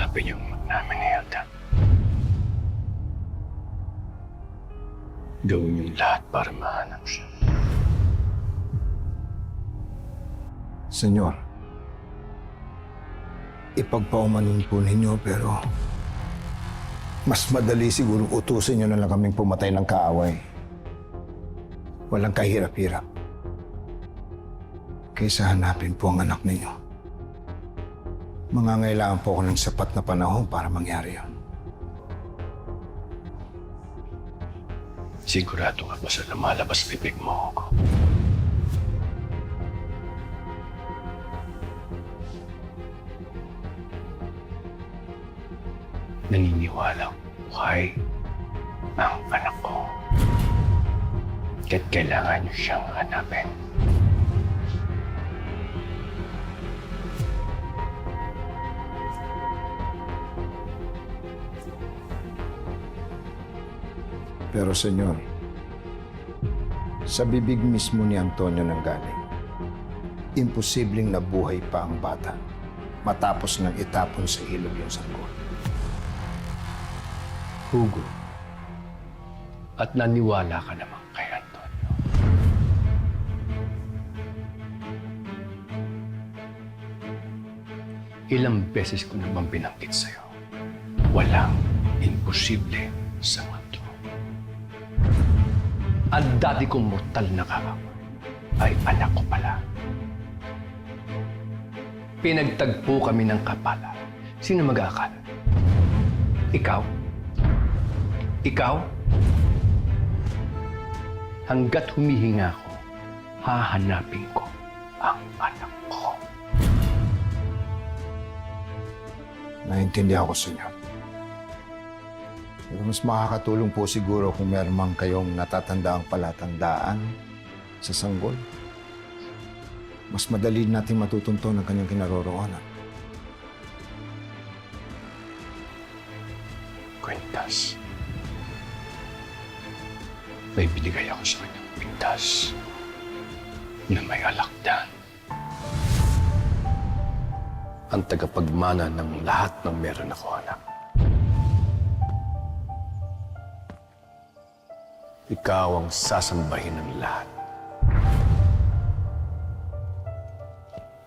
hanapin yung anak namin ni Hilda. Gawin yung lahat para mahanap siya. Senyor, ipagpaumanin po ninyo pero mas madali siguro utusin nyo na lang kaming pumatay ng kaaway. Walang kahirap-hirap. Kaysa hanapin po ang anak ninyo. Mangangailangan po ako ng sapat na panahon para mangyari yun. Sigurado ka ba sa lumalabas bibig mo, Hugo? Naniniwala ko buhay ang anak ko. Kaya't kailangan niyo siyang hanapin. Pero senyor, sa bibig mismo ni Antonio nanggaling, imposibleng nabuhay pa ang bata matapos nang itapon sa ilog yung sanggol. Hugo, at naniwala ka naman kay Antonio. Ilang beses ko na bang binanggit sa'yo, walang imposible sa mundo. Ang dati kong mortal na kaaway ay anak ko pala. Pinagtagpo kami ng kapala. Sino mag-aakala? Ikaw? Ikaw? Hanggat humihinga ako, hahanapin ko ang anak ko. Naintindihan ko, senyor. Pero mas makakatulong po siguro kung meron man kayong natatandaang palatandaan sa sanggol. Mas madali nating matutunto ng kanyang kinaroroonan. Kwintas. May binigay ako sa kanyang kwintas na may alakdan. Ang tagapagmana ng lahat ng meron ako, anak. Ikaw ang sasambahin ng lahat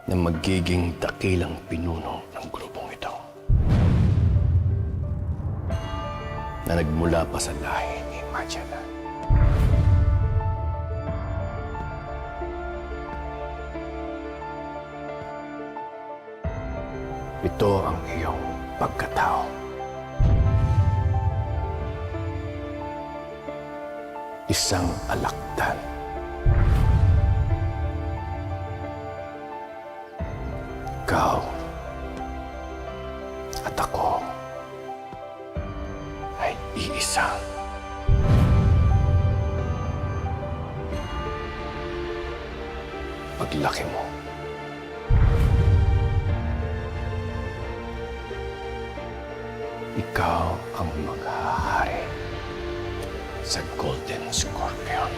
na magiging dakilang pinuno ng grupong ito na nagmula pa sa lahi ni Magellan. Ito ang iyong pagkatao. Isang alakdan. Ikaw at ako ay iisa. Paglaki mo, ikaw ang maghahari sa Golden Scorpion.